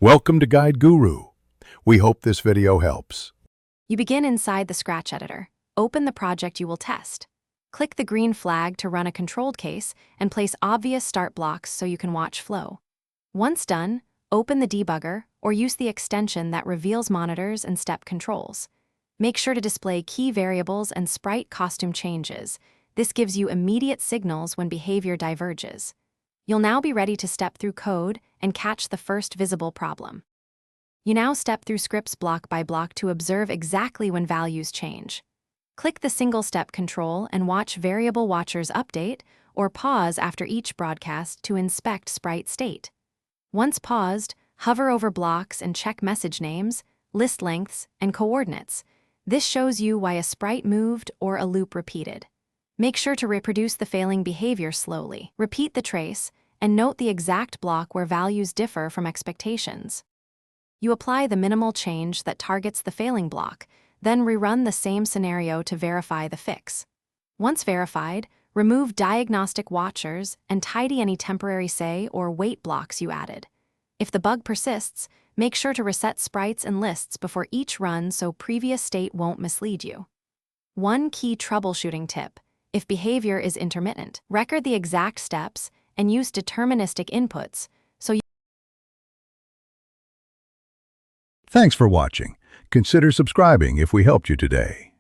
Welcome to Guide Guru. We hope this video helps. You begin inside the Scratch editor. Open the project you will test. Click the green flag to run a controlled case and place obvious start blocks so you can watch flow. Once done, open the debugger or use the extension that reveals monitors and step controls. Make sure to display key variables and sprite costume changes. This gives you immediate signals when behavior diverges. You'll now be ready to step through code and catch the first visible problem. You now step through scripts block by block to observe exactly when values change. Click the single-step control and watch variable watchers update or pause after each broadcast to inspect sprite state. Once paused, hover over blocks and check message names, list lengths, and coordinates. This shows you why a sprite moved or a loop repeated. Make sure to reproduce the failing behavior slowly. Repeat the trace and note the exact block where values differ from expectations. You apply the minimal change that targets the failing block, then rerun the same scenario to verify the fix. Once verified, remove diagnostic watchers and tidy any temporary say or wait blocks you added. If the bug persists, make sure to reset sprites and lists before each run so previous state won't mislead you. One key troubleshooting tip: if behavior is intermittent, record the exact steps and use deterministic inputs so you. Thanks for watching. Consider subscribing if we helped you today.